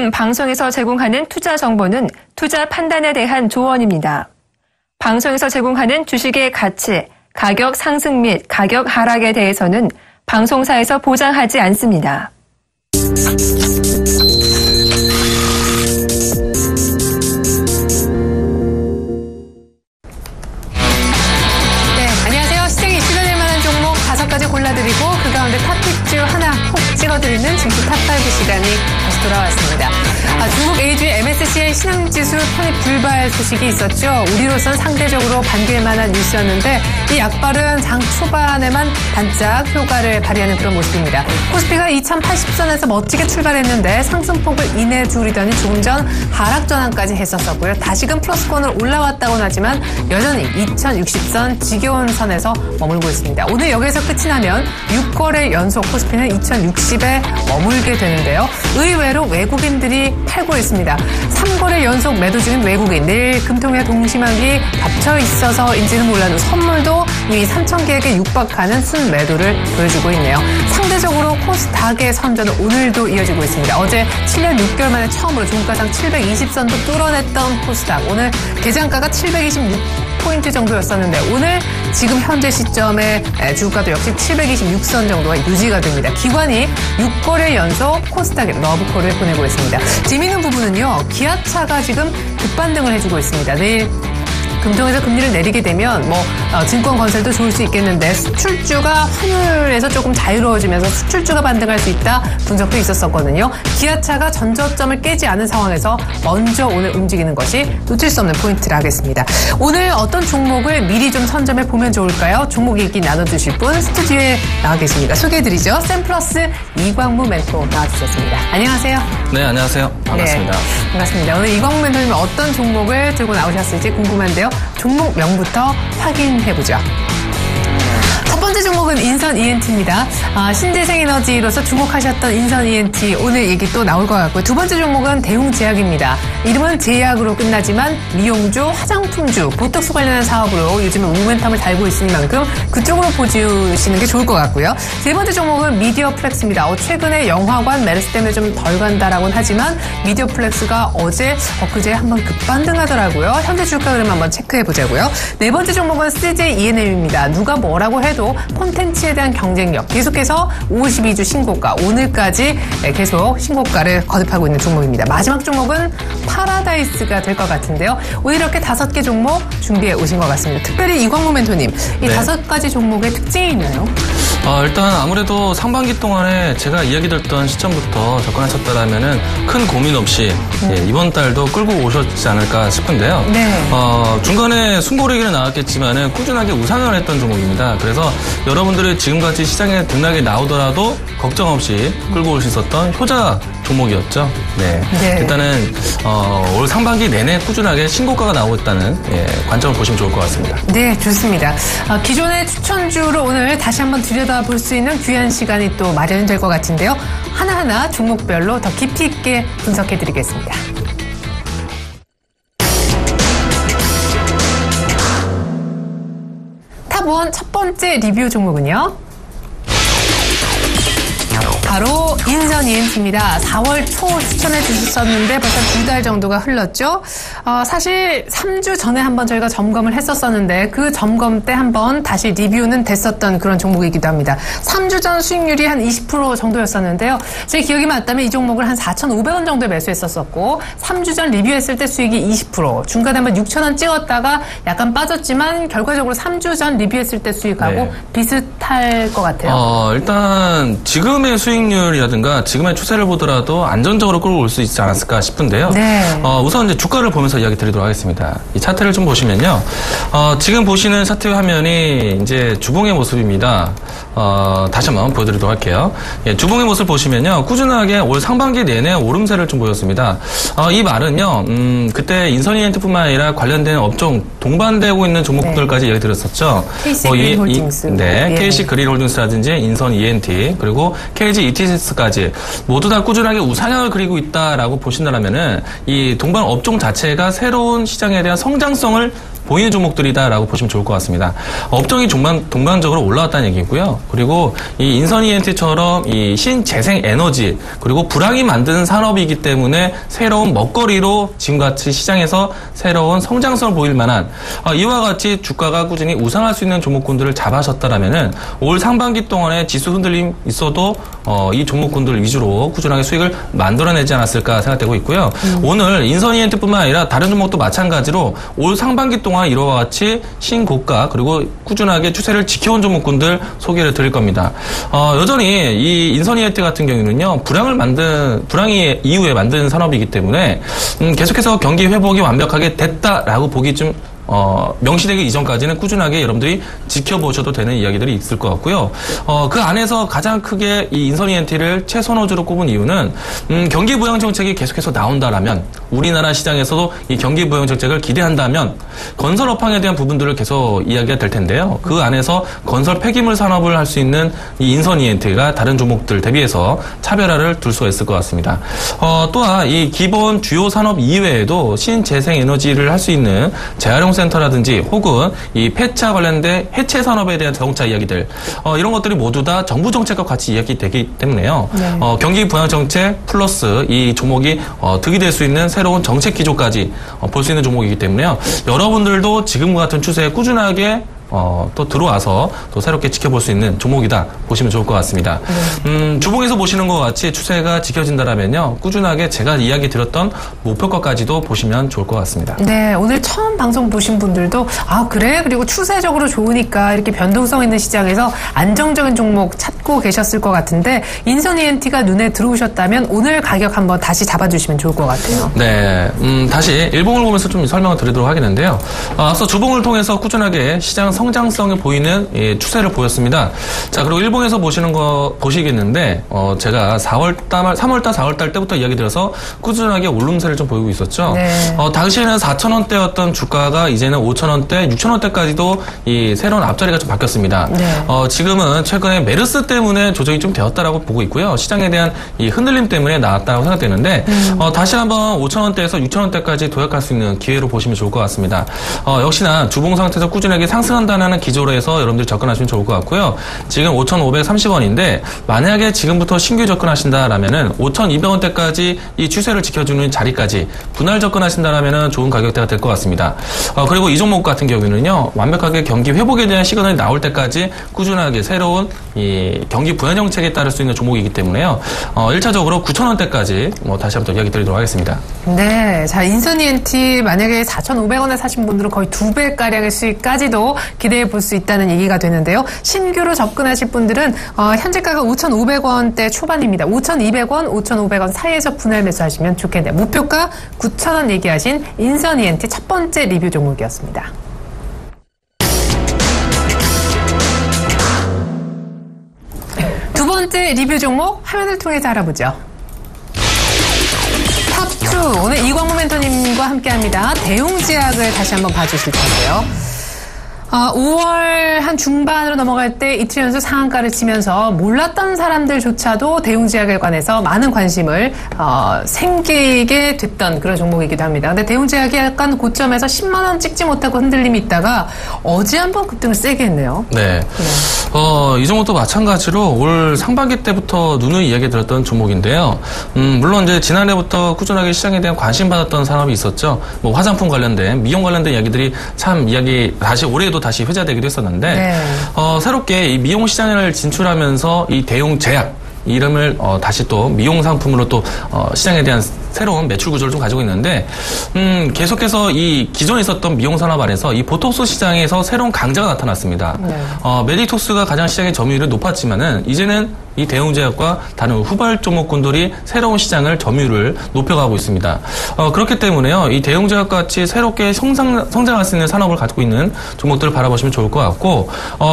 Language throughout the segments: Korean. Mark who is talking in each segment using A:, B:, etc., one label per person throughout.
A: 요즘 방송에서 제공하는 투자 정보는 투자 판단에 대한 조언입니다. 방송에서 제공하는 주식의 가치, 가격 상승 및 가격 하락에 대해서는 방송사에서 보장하지 않습니다.
B: 안녕하세요. 시장에 이슈가 될 만한 종목 5가지 골라드리고 그 가운데 탑픽 중 하나 콕 찍어드리는 증시 탑5 시간이 다시 돌아왔습니다. 중국 A주의 MSCI 신흥지수 편입 불발 소식이 있었죠. 우리로선 상대적으로 반길 만한 뉴스였는데 이 약발은 장 초반에만 반짝 효과를 발휘하는 그런 모습입니다. 코스피가 2080선에서 멋지게 출발했는데 상승폭을 이내 줄이더니 조금 전 하락 전환까지 했었고요. 다시금 플러스권으로 올라왔다고는 하지만 여전히 2060선 지겨운 선에서 머물고 있습니다. 오늘 여기에서 끝이 나면 6거래 연속 코스피는 2060에 머물게 되는데요. 의외로 외국인들이 팔고 있습니다. 3거래 연속 매도 중인 외국인, 내일 금통의 동시만기 겹쳐 있어서인지는 몰라도 선물도 이미 3,000개에게 육박하는 순매도를 보여주고 있네요. 상대적으로 코스닥의 선전은 오늘도 이어지고 있습니다. 어제 7년 6개월 만에 처음으로 종가상 720선도 뚫어냈던 코스닥. 오늘 개장가가 726포인트 정도였었는데 오늘 지금 현재 시점의 주가도 역시 726선 정도가 유지가 됩니다. 기관이 6거래 연속 코스닥에 러브콜을 보내고 있습니다. 재미있는 부분은요. 기아차가 지금 급반등을 해주고 있습니다. 내일 금통에서 금리를 내리게 되면 증권 건설도 좋을 수 있겠는데 수출주가 환율에서 조금 자유로워지면서 수출주가 반등할 수 있다 분석도 있었었거든요. 기아차가 전저점을 깨지 않은 상황에서 먼저 오늘 움직이는 것이 놓칠 수 없는 포인트를 하겠습니다. 오늘 어떤 종목을 미리 좀 선점해 보면 좋을까요? 종목 얘기 나눠주실 분 스튜디오에 나와 계십니다. 소개해드리죠. 샘플러스 이광무 멘토 나와주셨습니다. 안녕하세요.
C: 네, 안녕하세요. 반갑습니다.
B: 네, 반갑습니다. 오늘 이광무 멘토님 어떤 종목을 들고 나오셨을지 궁금한데요. 종목명부터 확인해보죠. 첫 번째 종목은 인선 ENT입니다. 신재생에너지로서 주목하셨던 인선 ENT 오늘 얘기 또 나올 것 같고요. 두 번째 종목은 대웅제약입니다. 이름은 제약으로 끝나지만 미용주, 화장품주, 보톡스 관련한 사업으로 요즘은 모멘텀을 달고 있으니만큼 그쪽으로 보시는 게 좋을 것 같고요. 세 번째 종목은 미디어플렉스입니다. 최근에 영화관 메르스 때문에 좀 덜 간다라고는 하지만 미디어플렉스가 어제 엊그제 한번 급반등하더라고요. 현재 주가 흐름 한번 체크해보자고요. 네 번째 종목은 CJ ENM입니다. 누가 뭐라고 해도 콘텐츠에 대한 경쟁력 계속해서 52주 신고가 오늘까지 계속 신고가를 거듭하고 있는 종목입니다. 마지막 종목은 파라다이스가 될 것 같은데요. 오늘 이렇게 5개 종목 준비해 오신 것 같습니다. 특별히 이광무 멘토님 이 5가지 종목의 특징이 있나요?
C: 일단 아무래도 상반기 동안에 제가 이야기 드렸던 시점부터 접근하셨다라면은 큰 고민 없이 이번 달도 끌고 오셨지 않을까 싶은데요.
B: 네.
C: 중간에 순고리기는 나왔겠지만은 꾸준하게 우상향을 했던 종목입니다. 그래서 여러분들이 지금같이 시장에 등락이 나오더라도 걱정 없이 끌고 올 수 있었던 효자 종목이었죠. 네. 일단은 올 상반기 내내 꾸준하게 신고가가 나오고 있다는 관점을 보시면 좋을 것 같습니다.
B: 네, 좋습니다. 기존의 추천주로 오늘 다시 한번 들여다볼 수 있는 귀한 시간이 또 마련될 것 같은데요. 하나하나 종목별로 더 깊이 있게 분석해드리겠습니다. 탑1 첫 번째 리뷰 종목은요. 바로 인선 ENT입니다. 4월 초 추천해 주셨었는데 벌써 2달 정도가 흘렀죠. 사실 3주 전에 한번 저희가 점검을 했었었는데 그 점검 때 한번 다시 리뷰는 됐었던 그런 종목이기도 합니다. 3주 전 수익률이 한 20% 정도였었는데요. 제 기억이 맞다면 이 종목을 한 4,500원 정도에 매수했었었고 3주 전 리뷰했을 때 수익이 20%, 중간에 한번 6,000원 찍었다가 약간 빠졌지만 결과적으로 3주 전 리뷰했을 때 수익하고 비슷할 것 같아요.
C: 일단 지금의 수익률이라든가 지금의 추세를 보더라도 안정적으로 끌고 올 수 있지 않았을까 싶은데요. 우선 이제 주가를 보면서 이야기 드리도록 하겠습니다. 이 차트를 좀 보시면요. 지금 보시는 차트 화면이 이제 주봉의 모습입니다. 다시 한번 보여드리도록 할게요. 주봉의 모습을 보시면요. 꾸준하게 올 상반기 내내 오름세를 좀 보였습니다. 이 말은요. 그때 인선 ENT뿐만 아니라 관련된 업종 동반되고 있는 종목들까지 이야기 드렸었죠.
B: KC 그린홀딩스.
C: KC 그린홀딩스라든지 인선 ENT 그리고 KG ETS까지 모두 다 꾸준하게 우상향을 그리고 있다라고 보신다면은 이 동반 업종 자체가 새로운 시장에 대한 성장성을 보이는 종목들이다라고 보시면 좋을 것 같습니다. 업종이 동반적으로 올라왔다는 얘기고요. 그리고 이 인선 ENT처럼 이 신재생 에너지 그리고 불황이 만드는 산업이기 때문에 새로운 먹거리로 지금같이 시장에서 새로운 성장성을 보일 만한 이와 같이 주가가 꾸준히 우상할 수 있는 종목군들을 잡아셨다라면은 올 상반기 동안에 지수 흔들림 있어도 이 종목군들 위주로 꾸준하게 수익을 만들어내지 않았을까 생각되고 있고요. 오늘 인선 ENT뿐만 아니라 다른 종목도 마찬가지로 올 상반기 동안 이와 같이 신고가 그리고 꾸준하게 추세를 지켜온 종목군들 소개를 드릴 겁니다. 여전히 이 인선 ENT 같은 경우는요, 불황이 이후에 만든 산업이기 때문에 계속해서 경기 회복이 완벽하게 됐다라고 보기 좀 명시되기 이전까지는 꾸준하게 여러분들이 지켜보셔도 되는 이야기들이 있을 것 같고요. 그 안에서 가장 크게 이 인선 ENT를 최선호주로 꼽은 이유는 경기 부양 정책이 계속해서 나온다라면 우리나라 시장에서도 이 경기 부양 정책을 기대한다면 건설 업황에 대한 부분들을 계속 이야기가 될 텐데요. 그 안에서 건설 폐기물 산업을 할 수 있는 이 인선 ENT가 다른 종목들 대비해서 차별화를 둘 수가 있을 것 같습니다. 또한 이 기본 주요 산업 이외에도 신재생 에너지를 할 수 있는 재활용 센터라든지 혹은 이 폐차 관련된 해체 산업에 대한 자동차 이야기들 이런 것들이 모두 다 정부 정책과 같이 이야기되기 때문에요. 네. 경기 부양 정책 플러스 이 종목이 득이 될 수 있는 새로운 정책 기조까지 볼 수 있는 종목이기 때문에요. 여러분들도 지금과 같은 추세에 꾸준하게 또 들어와서 또 새롭게 지켜볼 수 있는 종목이다 보시면 좋을 것 같습니다. 주봉에서 보시는 것 같이 추세가 지켜진다라면요, 꾸준하게 제가 이야기 드렸던 목표가까지도 보시면 좋을 것 같습니다.
B: 네, 오늘 처음 방송 보신 분들도 그래? 그리고 추세적으로 좋으니까 이렇게 변동성 있는 시장에서 안정적인 종목 찾고 계셨을 것 같은데 인선 ENT가 눈에 들어오셨다면 오늘 가격 한번 다시 잡아주시면 좋을 것 같아요.
C: 네, 다시 일봉을 보면서 좀 설명을 드리도록 하겠는데요. 앞서 주봉을 통해서 꾸준하게 시장 성장성이 보이는 추세를 보였습니다. 자, 그리고 일봉에서 보시는 거 보시겠는데 제가 3월달, 4월달 때부터 이야기 드려서 꾸준하게 오름세를 좀 보이고 있었죠. 네. 당시에는 4,000원대였던 주가가 이제는 5,000원대, 6,000원대까지도 이 새로운 앞자리가 좀 바뀌었습니다. 네. 지금은 최근에 메르스 때문에 조정이 좀 되었다라고 보고 있고요. 시장에 대한 이 흔들림 때문에 나왔다고 생각되는데 다시 한번 5,000원대에서 6,000원대까지 도약할 수 있는 기회로 보시면 좋을 것 같습니다. 역시나 주봉 상태에서 꾸준하게 상승한다는 기조로 해서 여러분들이 접근하시면 좋을 것 같고요. 지금 5,530원인데 만약에 지금부터 신규 접근하신다라면은 5,200원대까지 이 추세를 지켜주는 자리까지 분할 접근하신다라면은 좋은 가격대가 될 것 같습니다. 그리고 이 종목 같은 경우에는요, 완벽하게 경기 회복에 대한 시그널이 나올 때까지 꾸준하게 새로운 이 경기 부양 정책에 따를 수 있는 종목이기 때문에요. 1차적으로 9,000원대까지 다시 한번 이야기 드리도록 하겠습니다.
B: 네, 자, 인선 ENT 만약에 4,500원에 사신 분들은 거의 2배가량의 수익까지도 기대해 볼 수 있다는 얘기가 되는데요. 신규로 접근하실 분들은 현재가가 5,500원대 초반입니다. 5,200원, 5,500원 사이에서 분할 매수하시면 좋겠네요. 목표가 9,000원 얘기하신 인선 ENT 첫 번째 리뷰 종목이었습니다. 두 번째 리뷰 종목 화면을 통해서 알아보죠. 탑2 오늘 이광무 멘토님과 함께합니다. 대웅제약을 다시 한번 봐주실 텐데요. 5월 한 중반으로 넘어갈 때 이틀 연속 상한가를 치면서 몰랐던 사람들조차도 대웅제약에 관해서 많은 관심을 생기게 됐던 그런 종목이기도 합니다. 근데 대웅제약이 약간 고점에서 10만 원 찍지 못하고 흔들림이 있다가 어제 한번 급등을 세게 했네요.
C: 네. 이 종목도 마찬가지로 올 상반기 때부터 누누이 이야기 들었던 종목인데요. 물론 이제 지난해부터 꾸준하게 시장에 대한 관심 받았던 산업이 있었죠. 뭐 화장품 관련된, 미용 관련된 이야기들이 참 다시 올해도 다시 회자되기도 했었는데, 네. 새롭게 이 미용 시장을 진출하면서 이 대웅제약 이름을 다시 또 미용 상품으로 또 시장에 대한 새로운 매출 구조를 좀 가지고 있는데, 계속해서 이 기존에 있었던 미용 산업 안에서 이 보톡스 시장에서 새로운 강자가 나타났습니다. 네. 메디톡스가 가장 시장의 점유율이 높았지만은 이제는 이 대웅제약과 다른 후발 종목군들이 새로운 시장을 점유율을 높여가고 있습니다. 그렇기 때문에요, 이 대웅제약 같이 새롭게 성장할 수 있는 산업을 가지고 있는 종목들을 바라보시면 좋을 것 같고,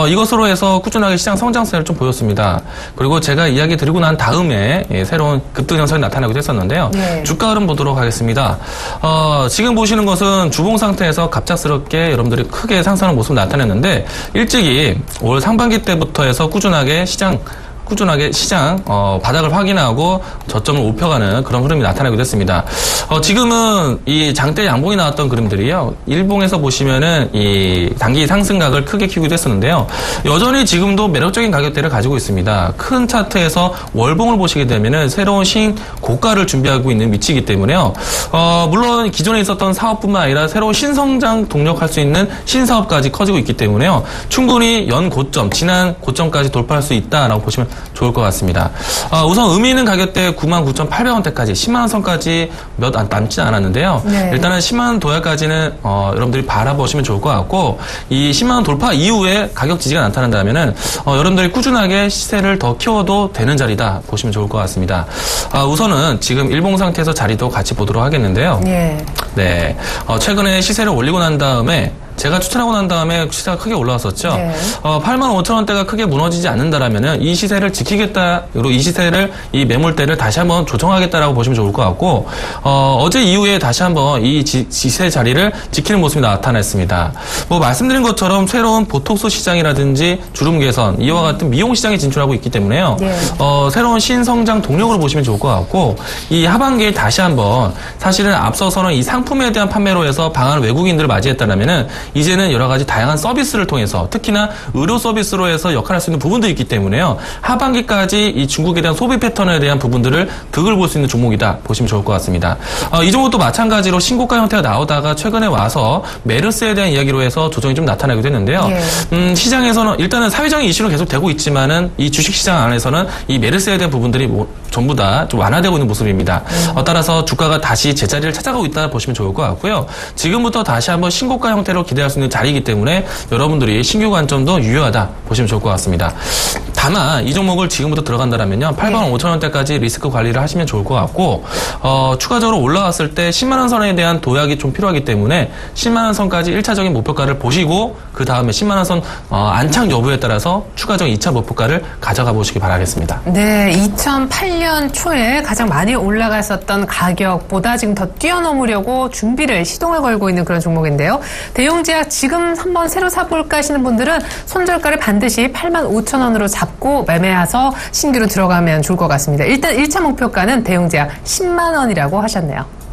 C: 이것으로 해서 꾸준하게 시장 성장세를 좀 보였습니다. 그리고 제가 이야기 드리고 난 다음에 새로운 급등 현상이 나타나기도 했었는데요. 네. 주가 흐름 보도록 하겠습니다. 지금 보시는 것은 주봉 상태에서 갑작스럽게 여러분들이 크게 상승하는 모습을 나타냈는데, 일찍이 올 상반기 때부터 해서 꾸준하게 시장 꾸준하게 시장 바닥을 확인하고 저점을 높여가는 그런 흐름이 나타나기도 했습니다. 지금은 이 장대 양봉이 나왔던 그림들이요. 일봉에서 보시면은 이 단기 상승각을 크게 키우기도 했었는데요. 여전히 지금도 매력적인 가격대를 가지고 있습니다. 큰 차트에서 월봉을 보시게 되면은 새로운 신고가를 준비하고 있는 위치이기 때문에요. 물론 기존에 있었던 사업뿐만 아니라 새로운 신성장 동력할 수 있는 신사업까지 커지고 있기 때문에요. 충분히 연 고점, 지난 고점까지 돌파할 수 있다라고 보시면 좋을 것 같습니다. 우선 의미 있는 가격대 99,800원대까지 10만 원 선까지 몇 안 남지 않았는데요. 네. 일단은 10만 원 도약까지는 여러분들이 바라보시면 좋을 것 같고 이 10만 원 돌파 이후에 가격 지지가 나타난다면은 여러분들이 꾸준하게 시세를 더 키워도 되는 자리다 보시면 좋을 것 같습니다. 우선은 지금 일봉 상태에서 자리도 같이 보도록 하겠는데요. 네. 네. 최근에 시세를 올리고 난 다음에 제가 추천하고 난 다음에 시세가 크게 올라왔었죠. 네. 85,000원대가 크게 무너지지 않는다라면은 이 시세를 지키겠다, 그리고 이 시세를 이 매물대를 다시 한번 조정하겠다라고 보시면 좋을 것 같고 어제 이후에 다시 한번 이 시세 자리를 지키는 모습이 나타났습니다. 뭐 말씀드린 것처럼 새로운 보톡스 시장이라든지 주름 개선 이와 같은 미용 시장에 진출하고 있기 때문에요. 네. 새로운 신성장 동력으로 보시면 좋을 것 같고 이 하반기에 다시 한번 사실은 앞서서는 이 상품에 대한 판매로 해서 방한 외국인들을 맞이했다라면은 이제는 여러 가지 다양한 서비스를 통해서 특히나 의료 서비스로 해서 역할할 수 있는 부분들이 있기 때문에요. 하반기까지 이 중국에 대한 소비 패턴에 대한 부분들을 득을 볼 수 있는 종목이다 보시면 좋을 것 같습니다. 이 종목도 마찬가지로 신고가 형태가 나오다가 최근에 와서 메르스에 대한 이야기로 해서 조정이 좀 나타나기도 했는데요. 예. 시장에서는 일단은 사회적인 이슈는 계속 되고 있지만은 이 주식시장 안에서는 이 메르스에 대한 부분들이 전부 다 좀 완화되고 있는 모습입니다. 따라서 주가가 다시 제자리를 찾아가고 있다 보시면 좋을 것 같고요. 지금부터 다시 한번 신고가 형태로 기대할 수 있는 자리이기 때문에 여러분들이 신규 관점도 유효하다 보시면 좋을 것 같습니다. 다만 이 종목을 지금부터 들어간다면요. 85,000원대까지 리스크 관리를 하시면 좋을 것 같고 추가적으로 올라왔을 때 10만 원 선에 대한 도약이 좀 필요하기 때문에 10만 원 선까지 1차적인 목표가를 보시고 그 다음에 10만 원 선 안착 여부에 따라서 추가적인 2차 목표가를 가져가 보시기 바라겠습니다.
B: 네, 2008년 초에 가장 많이 올라갔었던 가격보다 지금 더 뛰어넘으려고 준비를 시동을 걸고 있는 그런 종목인데요. 대용제약 지금 한번 새로 사볼까 하시는 분들은 손절가를 반드시 85,000원으로 잡고 매매해서 신규로 들어가면 좋을 것 같습니다. 일단 1차 목표가는 대용제약 10만 원이라고 하셨네요.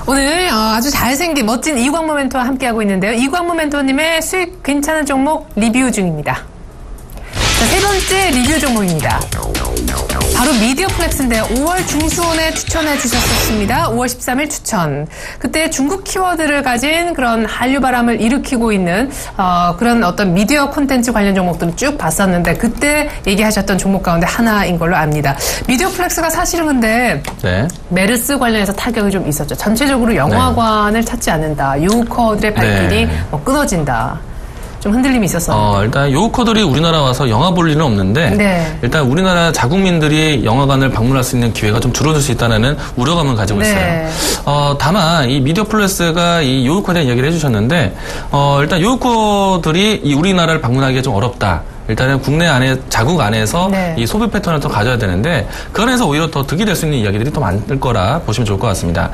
B: 오늘 아주 잘생긴 멋진 이광무 멘토와 함께하고 있는데요. 이광무 멘토님의 수익 괜찮은 종목 리뷰 중입니다. 자, 세 번째 리뷰 종목입니다. 바로 미디어플렉스인데요. 5월 중순에 추천해 주셨었습니다. 5월 13일 추천. 그때 중국 키워드를 가진 그런 한류바람을 일으키고 있는 그런 어떤 미디어 콘텐츠 관련 종목들을 쭉 봤었는데 그때 얘기하셨던 종목 가운데 하나인 걸로 압니다. 미디어플렉스가 사실은 근데 네. 메르스 관련해서 타격이 좀 있었죠. 전체적으로 영화관을 네. 찾지 않는다. 요커들의 발길이 네. 끊어진다. 좀 흔들림이 있었어요.
C: 일단 요커들이 우리나라 와서 영화 볼 일은 없는데 네. 일단 우리나라 자국민들이 영화관을 방문할 수 있는 기회가 좀 줄어들 수 있다는 우려감을 가지고 네. 있어요. 다만 이 미디어플렉스가 이 요커에 대한 이야기를 해주셨는데 일단 요커들이 이 우리나라를 방문하기가 좀 어렵다. 일단은 국내 안에 자국 안에서 네. 이 소비 패턴을 더 가져야 되는데 그 안에서 오히려 더 득이 될 수 있는 이야기들이 더 많을 거라 보시면 좋을 것 같습니다.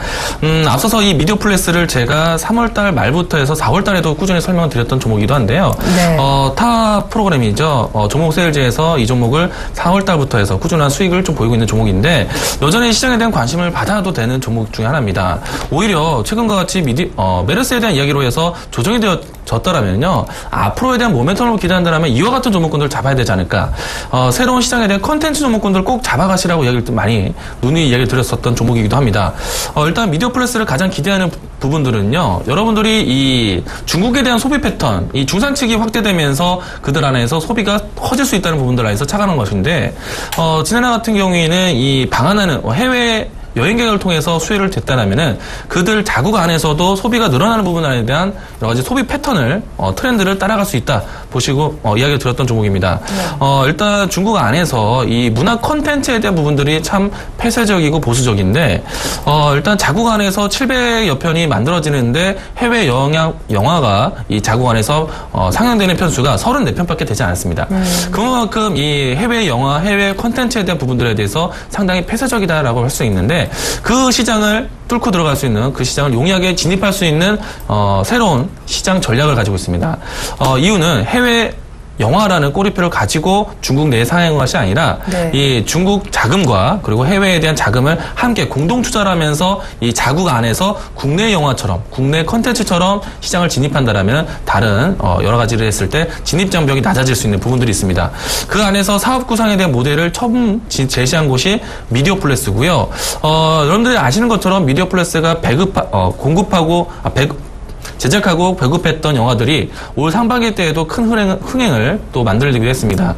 C: 앞서서 이 미디어플렉스를 제가 3월달 말부터 해서 4월달에도 꾸준히 설명을 드렸던 종목이기도 한데요. 네. 타 프로그램이죠. 종목 세일즈에서 이 종목을 4월달부터 해서 꾸준한 수익을 좀 보이고 있는 종목인데 여전히 시장에 대한 관심을 받아도 되는 종목 중에 하나입니다. 오히려 최근과 같이 메르스에 대한 이야기로 해서 조정이 되어졌더라면요. 앞으로에 대한 모멘텀을 기대한다면 이와 같은 종목군들을 잡아야 되지 않을까. 새로운 시장에 대한 컨텐츠 종목군들을 꼭 잡아가시라고 이야기를 많이 누누이 이야기를 드렸었던 종목이기도 합니다. 일단 미디어플렉스를 가장 기대하는 부분들은요. 여러분들이 이 중국에 대한 소비 패턴, 이 중산층이 확대되면서 그들 안에서 소비가 커질 수 있다는 부분들 안에서 차가는 것인데 지난해 같은 경우에는 이 방한하는 해외 여행객을 통해서 수혜를 됐다라면은 그들 자국 안에서도 소비가 늘어나는 부분에 대한 여러 가지 소비 패턴을 트렌드를 따라갈 수 있다 보시고 이야기를 드렸던 종목입니다. 네. 일단 중국 안에서 이 문화 콘텐츠에 대한 부분들이 참 폐쇄적이고 보수적인데 일단 자국 안에서 700여 편이 만들어지는데 해외 영화가 이 자국 안에서 상영되는 편수가 34편밖에 되지 않았습니다. 그만큼 이 해외 영화, 해외 콘텐츠에 대한 부분들에 대해서 상당히 폐쇄적이다라고 할 수 있는데 그 시장을 뚫고 들어갈 수 있는 그 시장을 용이하게 진입할 수 있는 새로운 시장 전략을 가지고 있습니다. 이유는 해외 영화라는 꼬리표를 가지고 중국 내에 상영한 것이 아니라 네. 이 중국 자금과 그리고 해외에 대한 자금을 함께 공동 투자를 하면서 이 자국 안에서 국내 영화처럼 국내 컨텐츠처럼 시장을 진입한다라면 다른 여러 가지를 했을 때 진입 장벽이 낮아질 수 있는 부분들이 있습니다. 그 안에서 사업 구상에 대한 모델을 처음 제시한 곳이 미디어플래스고요. 여러분들이 아시는 것처럼 미디어플래스가 제작하고 배급했던 영화들이 올 상반기 때에도 큰 흥행을 또 만들기도 했습니다.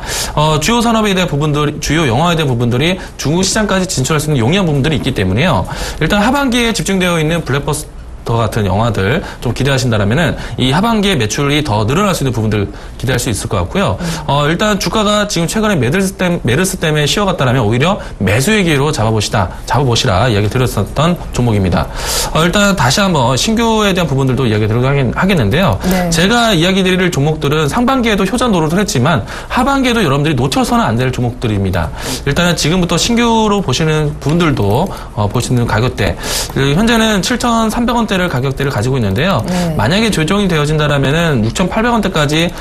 C: 주요 산업에 대한 부분들, 주요 영화에 대한 부분들이 중국 시장까지 진출할 수 있는 용이한 부분들이 있기 때문에요. 일단 하반기에 집중되어 있는 블랙버스터 같은 영화들 좀 기대하신다면은 이 하반기에 매출이 더 늘어날 수 있는 부분들 기대할 수 있을 것 같고요. 일단 주가가 지금 최근에 메르스 때문에 쉬어갔다라면 오히려 매수의 기회로 잡아보시라 이야기 드렸었던 종목입니다. 일단 다시 한번 신규에 대한 부분들도 이야기 드리도록 하겠는데요. 네. 제가 이야기 드릴 종목들은 상반기에도 효자 노릇을 했지만 하반기에도 여러분들이 놓쳐서는 안 될 종목들입니다. 일단은 지금부터 신규로 보시는 분들도 보시는 가격대 현재는 7,300원대를 가격대를 가지고 있는데요. 네. 만약에 조정이 되어진다라면은 6,800원대까지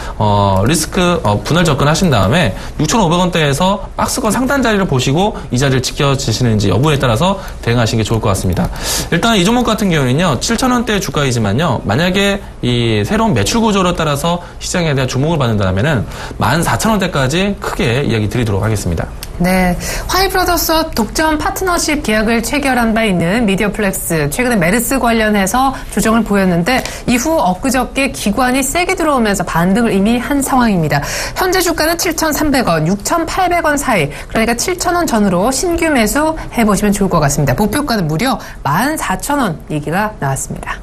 C: 리스크 분할 접근하신 다음에 6,500원대에서 박스권 상단 자리를 보시고 이 자리를 지켜지시는지 여부에 따라서 대응하시는 게 좋을 것 같습니다. 일단 이 종목 같은 경우는요, 7,000원대 주가이지만요, 만약에 이 새로운 매출 구조에 따라서 시장에 대한 주목을 받는다면은 14,000원대까지 크게 이야기 드리도록 하겠습니다.
B: 네, 화이브러더스와 독점 파트너십 계약을 체결한 바 있는 미디어플렉스, 최근에 메르스 관련해서 조정을 보였는데 이후 엊그저께 기관이 세게 들어오면서 반등을 이미 한 상황입니다. 현재 주가는 7,300원, 6,800원 사이, 그러니까 7,000원 전후로 신규 매수 해보시면 좋을 것 같습니다. 목표가는 무려 14,000원 얘기가 나왔습니다.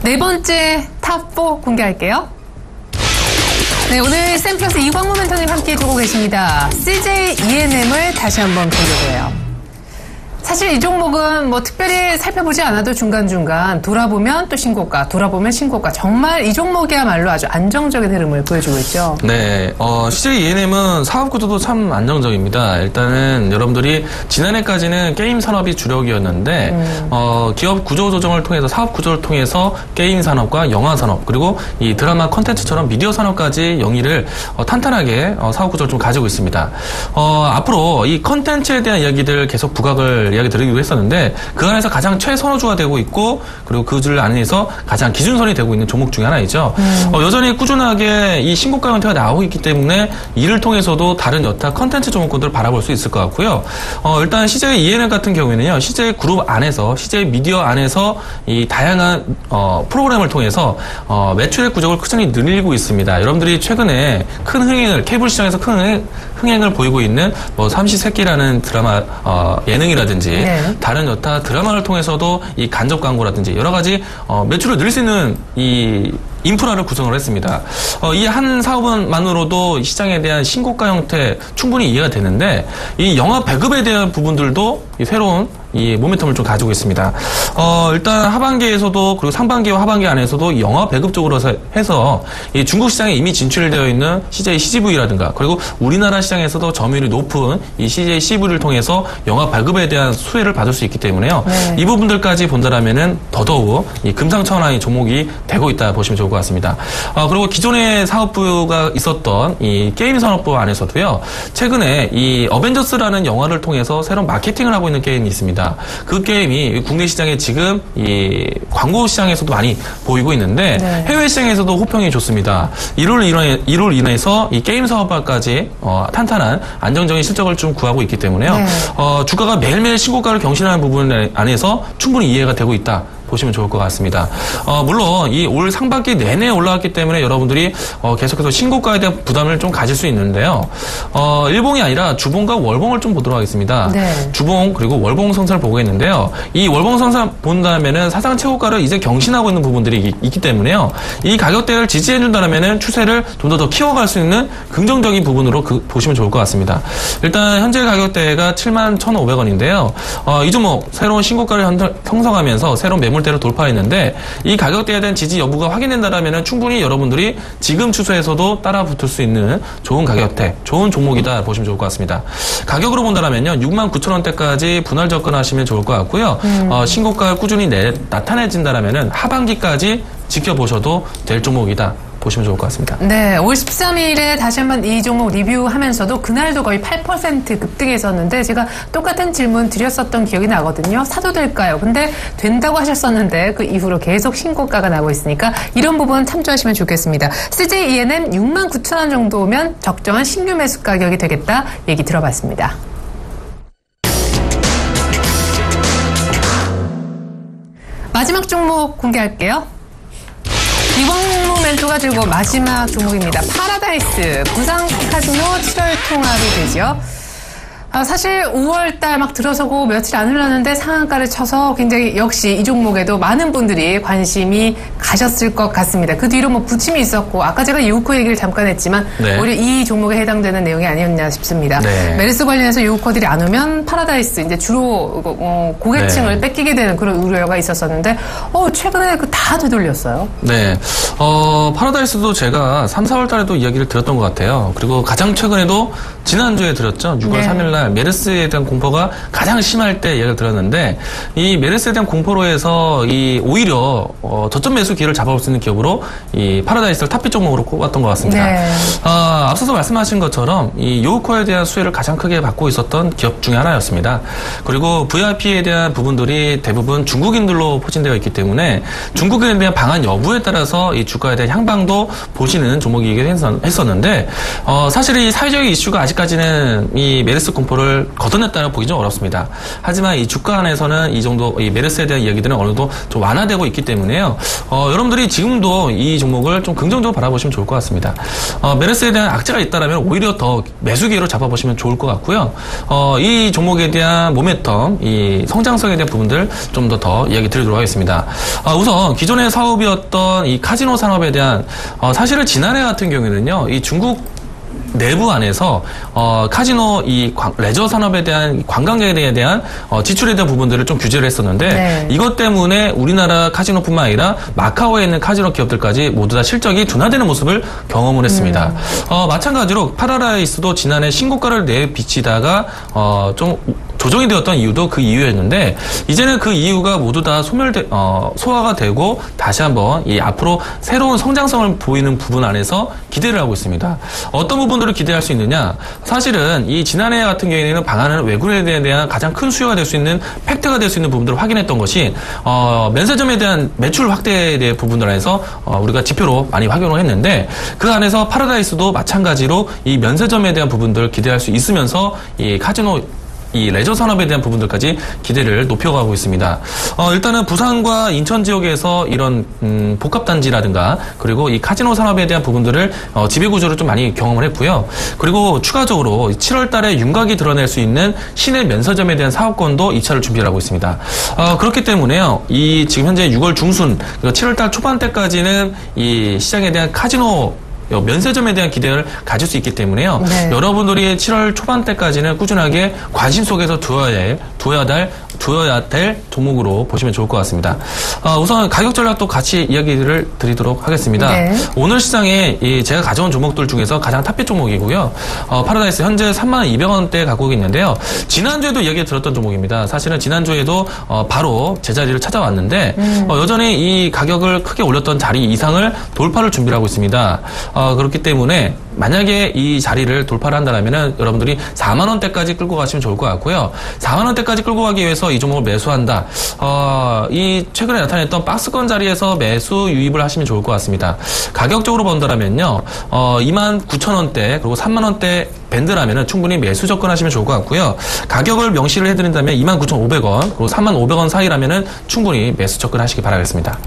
B: 네 번째 탑4 공개할게요. 네, 오늘 샘플러스 이광무 멘토님 함께 해주고 계십니다. CJ E&M을 다시 한번 보려고요. 사실 이 종목은 뭐 특별히 살펴보지 않아도 중간중간 돌아보면 또 신고가, 돌아보면 신고가. 정말 이 종목이야말로 아주 안정적인 흐름을 보여주고 있죠.
C: 네, CJ E&M은 사업 구조도 참 안정적입니다. 일단은 여러분들이 지난해까지는 게임 산업이 주력이었는데 기업 구조 조정을 통해서 사업 구조를 통해서 게임 산업과 영화 산업 그리고 이 드라마 콘텐츠처럼 미디어 산업까지 영위를 탄탄하게 사업 구조를 좀 가지고 있습니다. 앞으로 이 콘텐츠에 대한 이야기들 계속 부각을 이야기 드리기도 했었는데 그 안에서 가장 최선호주가 되고 있고 그리고 그 줄 안에서 가장 기준선이 되고 있는 종목 중에 하나이죠. 여전히 꾸준하게 이 신고가 형태가 나오고 있기 때문에 이를 통해서도 다른 여타 컨텐츠 종목군들을 바라볼 수 있을 것 같고요. 일단 CJ E&M 같은 경우에는요, CJ 그룹 안에서 CJ 미디어 안에서 이 다양한 프로그램을 통해서 매출의 구조를 꾸준히 늘리고 있습니다. 여러분들이 최근에 큰 흥행을 케이블 시장에서 큰 흥행을 보이고 있는 뭐 삼시세끼라는 드라마 예능이라든지 네. 다른 여타 드라마를 통해서도 이 간접 광고라든지 여러 가지 매출을 늘릴 수 있는 이 인프라를 구성을 했습니다. 이 한 사업만으로도 시장에 대한 신고가 형태 충분히 이해가 되는데 이 영화 배급에 대한 부분들도 이 새로운 이 모멘텀을 좀 가지고 있습니다. 일단 하반기에서도 그리고 상반기와 하반기 안에서도 영화 배급 쪽으로 해서 이 중국 시장에 이미 진출되어 있는 CJ CGV라든가 그리고 우리나라 시장에서도 점유율이 높은 이 CJ CGV를 통해서 영화 배급에 대한 수혜를 받을 수 있기 때문에요. 네. 이 부분들까지 본다라면은 더더욱 이 금상첨화의 종목이 되고 있다 보시면 좋을 것 같습니다. 그리고 기존의 사업부가 있었던 이 게임 산업부 안에서도요. 최근에 이 어벤져스라는 영화를 통해서 새로운 마케팅을 하고 있는 게임이 있습니다. 그 게임이 국내 시장에 지금 이 광고 시장에서도 많이 보이고 있는데 네. 해외 시장에서도 호평이 좋습니다. 이로 인해서 이 게임 사업화까지 탄탄한 안정적인 실적을 좀 구하고 있기 때문에요. 네. 주가가 매일매일 신고가를 경신하는 부분 안에서 충분히 이해가 되고 있다. 보시면 좋을 것 같습니다. 물론 이 올 상반기 내내 올라왔기 때문에 여러분들이 계속해서 신고가에 대한 부담을 좀 가질 수 있는데요. 일봉이 아니라 주봉과 월봉을 좀 보도록 하겠습니다. 네. 주봉 그리고 월봉 선상을 보고 있는데요. 이 월봉 선상 본다면은 사상 최고가를 이제 경신하고 있는 부분들이 있기 때문에요. 이 가격대를 지지해 준다면은 추세를 좀 더 키워갈 수 있는 긍정적인 부분으로 보시면 좋을 것 같습니다. 일단 현재 가격대가 71,500원인데요. 이 종목 새로운 신고가를 형성하면서 새로운 매물 매물대를 돌파했는데 이 가격대에 대한 지지 여부가 확인된다라면 충분히 여러분들이 지금 추세에서도 따라 붙을 수 있는 좋은 가격대, 좋은 종목이다 보시면 좋을 것 같습니다. 가격으로 본다면요, 69,000원대까지 분할 접근하시면 좋을 것 같고요. 신고가를 꾸준히 나타내진다라면 하반기까지 지켜보셔도 될 종목이다 보시면 좋을 것 같습니다.
B: 네, 5월 13일에 다시 한번 이 종목 리뷰하면서도 그날도 거의 8% 급등했었는데 제가 똑같은 질문 드렸었던 기억이 나거든요. 사도 될까요? 근데 된다고 하셨었는데 그 이후로 계속 신고가가 나고 있으니까 이런 부분 참조하시면 좋겠습니다. CJ ENM 69,000원 정도면 적정한 신규 매수 가격이 되겠다 얘기 들어봤습니다. 마지막 종목 공개할게요. 이광무 멘토가 들고 마지막 종목입니다. 파라다이스 부산 카지노 7월 통합이 되죠. 사실 5월달 막 들어서고 며칠 안 흘렀는데 상한가를 쳐서 굉장히 역시 이 종목에도 많은 분들이 관심이 가셨을 것 같습니다. 그 뒤로 뭐 부침이 있었고 아까 제가 유우코 얘기를 잠깐 했지만
C: 네.
B: 오히려 이 종목에 해당되는 내용이 아니었나 싶습니다.
C: 네.
B: 메르스 관련해서 유우코들이 안 오면 파라다이스 이제 주로 고객층을
C: 네.
B: 뺏기게 되는 그런 우려가 있었었는데 최근에 그 다 되돌렸어요.
C: 네. 파라다이스도 제가 3, 4월 달에도 이야기를 드렸던 것 같아요. 그리고 가장 최근에도 지난주에 드렸죠. 6월
B: 네.
C: 3일 날 메르스에 대한 공포가 가장 심할 때 이야기를 들었는데 이 메르스에 대한 공포로 해서 오히려 저점 매수 기회를 잡아올 수 있는 기업으로 이 파라다이스를 탑픽 종목으로 꼽았던 것 같습니다.
B: 네.
C: 앞서서 말씀하신 것처럼 이 요우코에 대한 수혜를 가장 크게 받고 있었던 기업 중에 하나였습니다. 그리고 VIP에 대한 부분들이 대부분 중국인들로 포진되어 있기 때문에 중국인에 대한 방한 여부에 따라서 이 주가에 대한 향방도 보시는 종목이긴 했었는데 사실 이 사회적인 이슈가 아직까지는 이 메르스 공포를 걷어냈다고 보기 좀 어렵습니다. 하지만 이 주가 안에서는 이 정도 이 메르스에 대한 이야기들은 어느 정도 좀 완화되고 있기 때문에요. 여러분들이 지금도 이 종목을 좀 긍정적으로 바라보시면 좋을 것 같습니다. 메르스에 대한 악재가 있다라면 오히려 더 매수 기회로 잡아보시면 좋을 것 같고요. 이 종목에 대한 모멘텀, 이 성장성에 대한 부분들 좀 더 이야기 드리도록 하겠습니다. 우선 기존의 사업이었던 이 카지노 산업에 대한 사실은 지난해 같은 경우에는요, 이 중국 내부 안에서 카지노 이 레저 산업에 대한 관광객에 대한 지출에 대한 부분들을 좀 규제를 했었는데
B: 네.
C: 이것 때문에 우리나라 카지노뿐만 아니라 마카오에 있는 카지노 기업들까지 모두 다 실적이 둔화되는 모습을 경험을 했습니다. 마찬가지로 파라다이스도 지난해 신고가를 내비치다가 좀 조정이 되었던 이유도 그 이유였는데 이제는 그 이유가 모두 다 소화가 되고 다시 한번 이 앞으로 새로운 성장성을 보이는 부분 안에서 기대를 하고 있습니다. 어떤 부분들을 기대할 수 있느냐? 사실은 이 지난해 같은 경우에는 방한은 외국인에 대한 가장 큰 수요가 될 수 있는 팩트가 될 수 있는 부분들을 확인했던 것이 면세점에 대한 매출 확대에 대한 부분들 안에서 우리가 지표로 많이 확인을 했는데 그 안에서 파라다이스도 마찬가지로 이 면세점에 대한 부분들을 기대할 수 있으면서 이 카지노 이 레저 산업에 대한 부분들까지 기대를 높여가고 있습니다. 일단은 부산과 인천 지역에서 이런 복합단지라든가 그리고 이 카지노 산업에 대한 부분들을 지배구조를 좀 많이 경험을 했고요. 그리고 추가적으로 7월 달에 윤곽이 드러낼 수 있는 시내 면세점에 대한 사업권도 2차를 준비를 하고 있습니다. 그렇기 때문에요. 이 지금 현재 6월 중순, 7월 달 초반 때까지는 이 시장에 대한 카지노 면세점에 대한 기대를 가질 수 있기 때문에요.
B: 네.
C: 여러분들이 7월 초반 때까지는 꾸준하게 관심 속에서 두어야 될 종목으로 보시면 좋을 것 같습니다. 우선 가격 전략도 같이 이야기를 드리도록 하겠습니다.
B: 네.
C: 오늘 시장에 제가 가져온 종목들 중에서 가장 탑픽 종목이고요. 파라다이스 현재 32,200원대 가고 있는데요. 지난주에도 이야기 들었던 종목입니다. 사실은 지난주에도 바로 제자리를 찾아왔는데 여전히 이 가격을 크게 올렸던 자리 이상을 돌파를 준비를 하고 있습니다. 그렇기 때문에 만약에 이 자리를 돌파를 한다면 여러분들이 4만원대까지 끌고 가시면 좋을 것 같고요. 4만원대까지 끌고 가기 위해서 이 종목을 매수한다. 이 최근에 나타냈던 박스권 자리에서 매수 유입을 하시면 좋을 것 같습니다. 가격적으로 본다면요. 29,000원대 그리고 3만원대 밴드라면 충분히 매수 접근하시면 좋을 것 같고요. 가격을 명시를 해드린다면 29,500원 그리고 35,000원 사이라면 충분히 매수 접근하시기 바라겠습니다.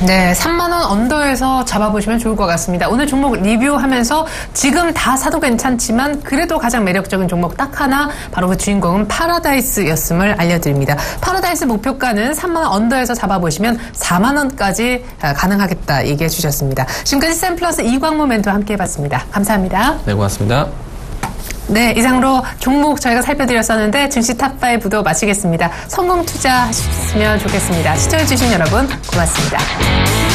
B: 네, 3만원 언더에서 잡아보시면 좋을 것 같습니다. 오늘 종목 리뷰하면서 지금 다 사도 괜찮지만 그래도 가장 매력적인 종목 딱 하나, 바로 그 주인공은 파라다이스였음을 알려드립니다. 파라다이스 목표가는 3만원 언더에서 잡아보시면 4만원까지 가능하겠다 얘기해 주셨습니다. 지금까지 샘플러스 이광무 멘토와 함께 해봤습니다. 감사합니다.
C: 네, 고맙습니다.
B: 네, 이상으로 종목 저희가 살펴드렸었는데 증시 탑5도 마치겠습니다. 성공 투자하셨으면 좋겠습니다. 시청해주신 여러분 고맙습니다.